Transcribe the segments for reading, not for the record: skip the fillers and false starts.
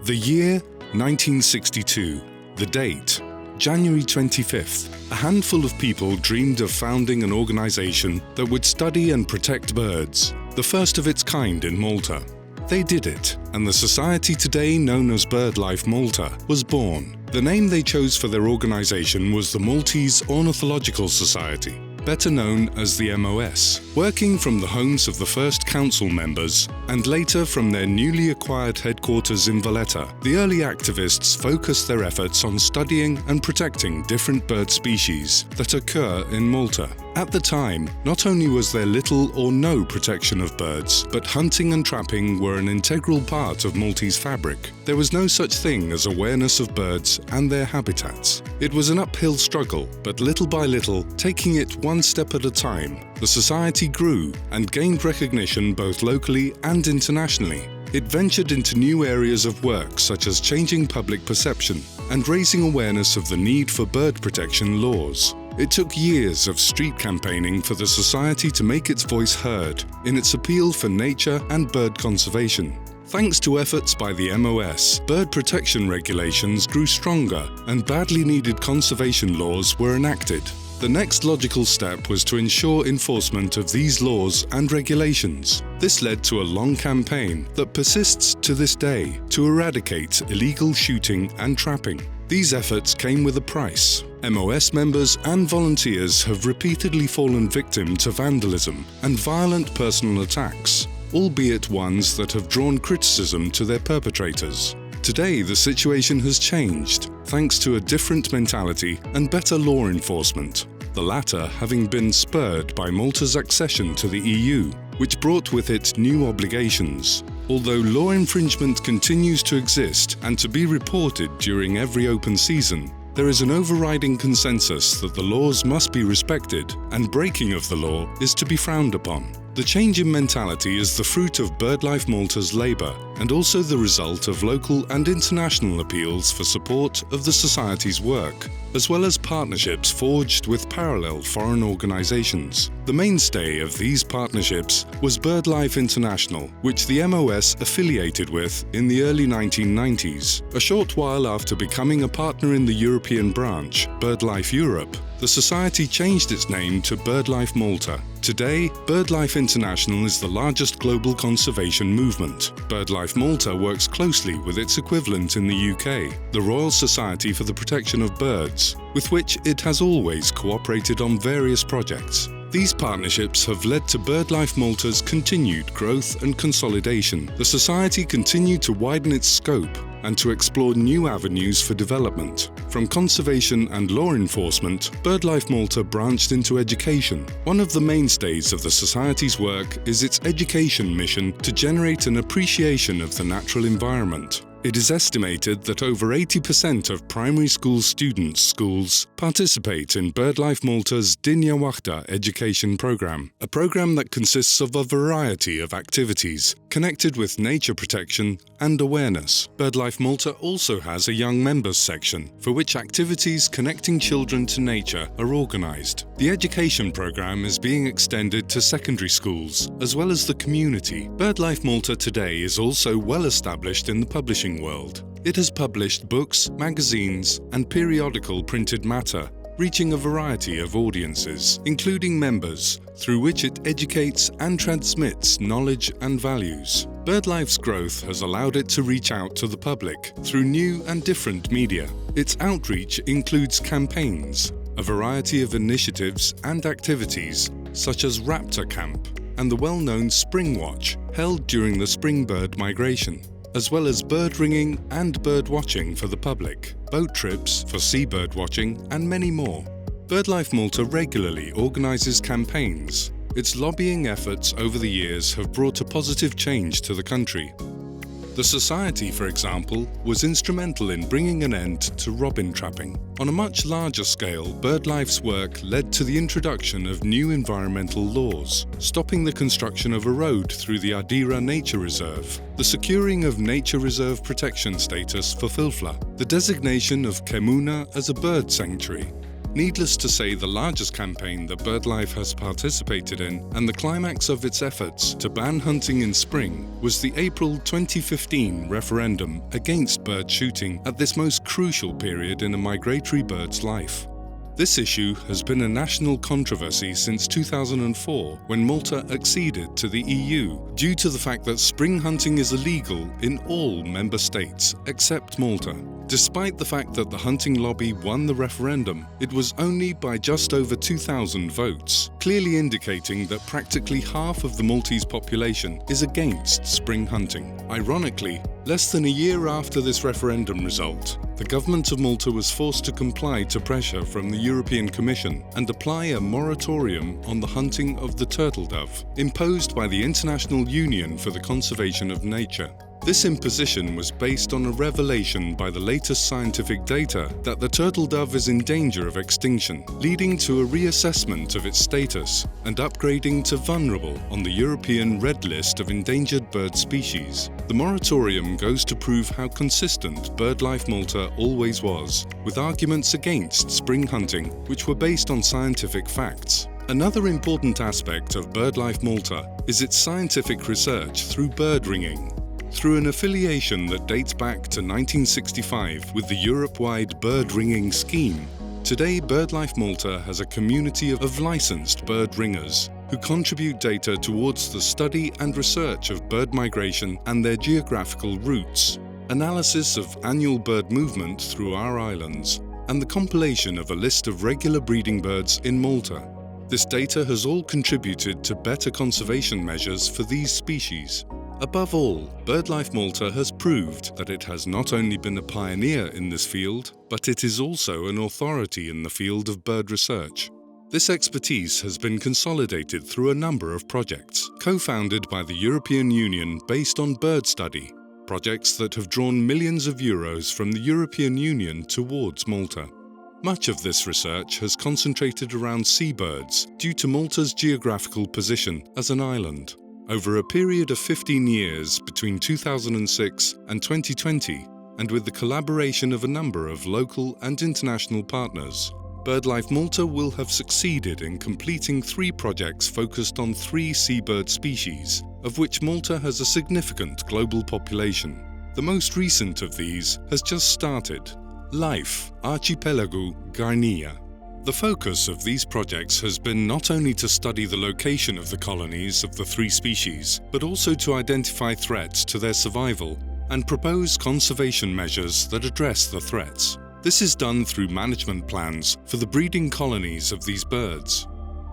The year 1962. The date January 25th. A handful of people dreamed of founding an organization that would study and protect birds, the first of its kind in Malta. They did it, and the society today known as BirdLife Malta was born. The name they chose for their organization was the Maltese Ornithological Society, better known as the MOS. Working from the homes of the first council members and later from their newly acquired headquarters in Valletta, the early activists focused their efforts on studying and protecting different bird species that occur in Malta. At the time, not only was there little or no protection of birds, but hunting and trapping were an integral part of Maltese fabric. There was no such thing as awareness of birds and their habitats. It was an uphill struggle, but little by little, taking it one step at a time, the society grew and gained recognition both locally and internationally. It ventured into new areas of work such as changing public perception and raising awareness of the need for bird protection laws. It took years of street campaigning for the society to make its voice heard in its appeal for nature and bird conservation. Thanks to efforts by the MOS, bird protection regulations grew stronger and badly needed conservation laws were enacted. The next logical step was to ensure enforcement of these laws and regulations. This led to a long campaign that persists to this day to eradicate illegal shooting and trapping. These efforts came with a price. MOS members and volunteers have repeatedly fallen victim to vandalism and violent personal attacks, albeit ones that have drawn criticism to their perpetrators. Today, the situation has changed, thanks to a different mentality and better law enforcement, the latter having been spurred by Malta's accession to the EU, which brought with it new obligations. Although law infringement continues to exist and to be reported during every open season, there is an overriding consensus that the laws must be respected and breaking of the law is to be frowned upon. The change in mentality is the fruit of BirdLife Malta's labour and also the result of local and international appeals for support of the Society's work, as well as partnerships forged with parallel foreign organisations. The mainstay of these partnerships was BirdLife International, which the MOS affiliated with in the early 1990s. A short while after becoming a partner in the European branch, BirdLife Europe, the Society changed its name to BirdLife Malta. Today, BirdLife International is the largest global conservation movement. BirdLife Malta works closely with its equivalent in the UK, the Royal Society for the Protection of Birds, with which it has always cooperated on various projects. These partnerships have led to BirdLife Malta's continued growth and consolidation. The Society continued to widen its scope and to explore new avenues for development. From conservation and law enforcement, BirdLife Malta branched into education. One of the mainstays of the Society's work is its education mission to generate an appreciation of the natural environment. It is estimated that over 80% of primary school schools participate in BirdLife Malta's Dinja Waħda education program, a program that consists of a variety of activities connected with nature protection and awareness. BirdLife Malta also has a young members section, for which activities connecting children to nature are organised. The education program is being extended to secondary schools, as well as the community. BirdLife Malta today is also well established in the publishing world. It has published books, magazines, and periodical printed matter, reaching a variety of audiences, including members, through which it educates and transmits knowledge and values. BirdLife's growth has allowed it to reach out to the public through new and different media. Its outreach includes campaigns, a variety of initiatives and activities, such as Raptor Camp and the well-known Spring Watch, held during the spring bird migration, as well as bird ringing and bird watching for the public, boat trips for seabird watching, and many more. BirdLife Malta regularly organises campaigns. Its lobbying efforts over the years have brought a positive change to the country. The Society, for example, was instrumental in bringing an end to robin trapping. On a much larger scale, BirdLife's work led to the introduction of new environmental laws, stopping the construction of a road through the Ardira Nature Reserve, the securing of Nature Reserve protection status for Filfla, the designation of Kemuna as a bird sanctuary, Needless to say, the largest campaign that BirdLife has participated in and the climax of its efforts to ban hunting in spring was the April 2015 referendum against bird shooting at this most crucial period in a migratory bird's life. This issue has been a national controversy since 2004, when Malta acceded to the EU, due to the fact that spring hunting is illegal in all member states except Malta. Despite the fact that the hunting lobby won the referendum, it was only by just over 2,000 votes, clearly indicating that practically half of the Maltese population is against spring hunting. Ironically, less than a year after this referendum result, the government of Malta was forced to comply to pressure from the European Commission and apply a moratorium on the hunting of the turtle dove, imposed by the International Union for the Conservation of Nature. This imposition was based on a revelation by the latest scientific data that the turtle dove is in danger of extinction, leading to a reassessment of its status and upgrading to vulnerable on the European Red List of endangered bird species. The moratorium goes to prove how consistent BirdLife Malta always was, with arguments against spring hunting which were based on scientific facts. Another important aspect of BirdLife Malta is its scientific research through bird ringing. Through an affiliation that dates back to 1965 with the Europe-wide bird ringing scheme, today BirdLife Malta has a community of licensed bird ringers who contribute data towards the study and research of bird migration and their geographical routes, analysis of annual bird movement through our islands, and the compilation of a list of regular breeding birds in Malta. This data has all contributed to better conservation measures for these species. Above all, BirdLife Malta has proved that it has not only been a pioneer in this field, but it is also an authority in the field of bird research. This expertise has been consolidated through a number of projects, co-founded by the European Union based on bird study, projects that have drawn millions of euros from the European Union towards Malta. Much of this research has concentrated around seabirds due to Malta's geographical position as an island. Over a period of 15 years between 2006 and 2020, and with the collaboration of a number of local and international partners, BirdLife Malta will have succeeded in completing 3 projects focused on 3 seabird species, of which Malta has a significant global population. The most recent of these has just started, Life, Archipelago Guinea. The focus of these projects has been not only to study the location of the colonies of the 3 species, but also to identify threats to their survival and propose conservation measures that address the threats. This is done through management plans for the breeding colonies of these birds.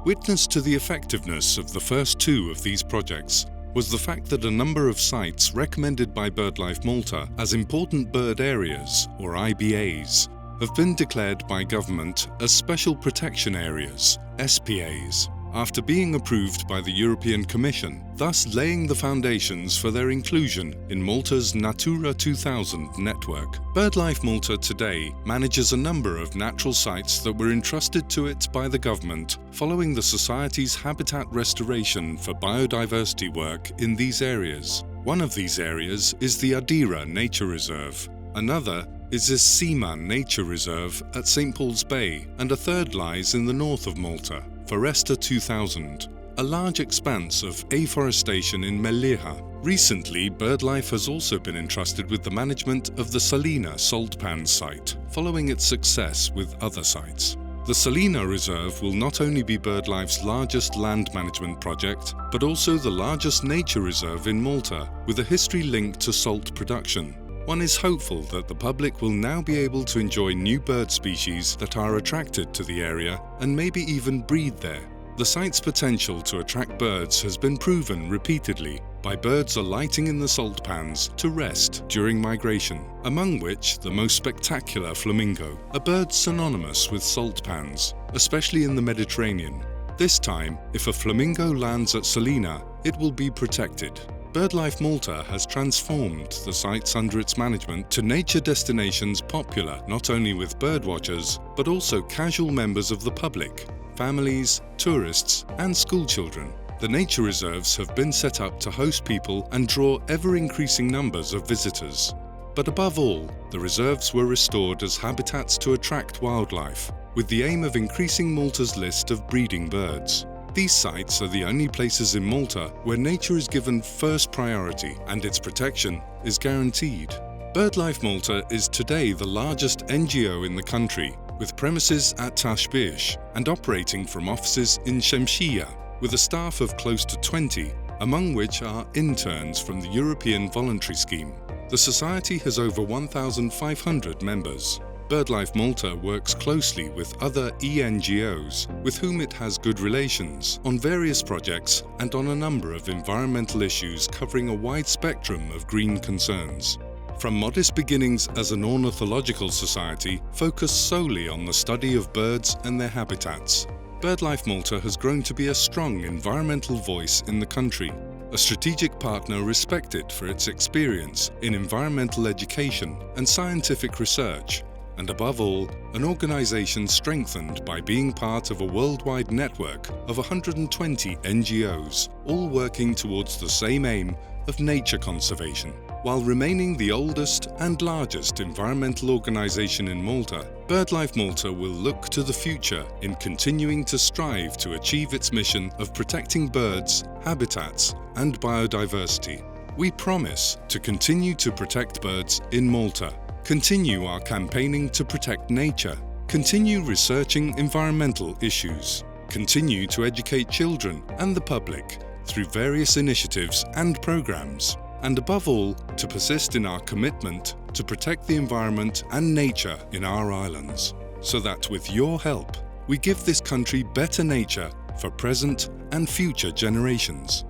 Witness to the effectiveness of the first 2 of these projects was the fact that a number of sites recommended by BirdLife Malta as important bird areas, or IBAs, have been declared by government as Special Protection Areas, SPAs, after being approved by the European Commission, thus laying the foundations for their inclusion in Malta's Natura 2000 network. BirdLife Malta today manages a number of natural sites that were entrusted to it by the government following the Society's habitat restoration for biodiversity work in these areas. One of these areas is the Adira Nature Reserve. Another is the Sima Nature Reserve at St. Paul's Bay, and a third lies in the north of Malta, Foresta 2000, a large expanse of afforestation in Melliha. Recently, BirdLife has also been entrusted with the management of the Salina Salt Pan site, following its success with other sites. The Salina Reserve will not only be BirdLife's largest land management project, but also the largest nature reserve in Malta, with a history linked to salt production. One is hopeful that the public will now be able to enjoy new bird species that are attracted to the area and maybe even breed there. The site's potential to attract birds has been proven repeatedly by birds alighting in the salt pans to rest during migration, among which the most spectacular flamingo, a bird synonymous with salt pans, especially in the Mediterranean. This time, if a flamingo lands at Salina, it will be protected. BirdLife Malta has transformed the sites under its management to nature destinations popular not only with birdwatchers, but also casual members of the public, families, tourists, and schoolchildren. The nature reserves have been set up to host people and draw ever-increasing numbers of visitors. But above all, the reserves were restored as habitats to attract wildlife, with the aim of increasing Malta's list of breeding birds. These sites are the only places in Malta where nature is given first priority and its protection is guaranteed. BirdLife Malta is today the largest NGO in the country, with premises at Tashbish and operating from offices in Shemshia, with a staff of close to 20, among which are interns from the European Voluntary Scheme. The society has over 1,500 members. BirdLife Malta works closely with other eNGOs with whom it has good relations on various projects and on a number of environmental issues covering a wide spectrum of green concerns. From modest beginnings as an ornithological society focused solely on the study of birds and their habitats, BirdLife Malta has grown to be a strong environmental voice in the country, a strategic partner respected for its experience in environmental education and scientific research, and above all, an organisation strengthened by being part of a worldwide network of 120 NGOs, all working towards the same aim of nature conservation. While remaining the oldest and largest environmental organisation in Malta, BirdLife Malta will look to the future in continuing to strive to achieve its mission of protecting birds, habitats and biodiversity. We promise to continue to protect birds in Malta, continue our campaigning to protect nature, continue researching environmental issues, continue to educate children and the public through various initiatives and programs, and above all, to persist in our commitment to protect the environment and nature in our islands, so that with your help, we give this country better nature for present and future generations.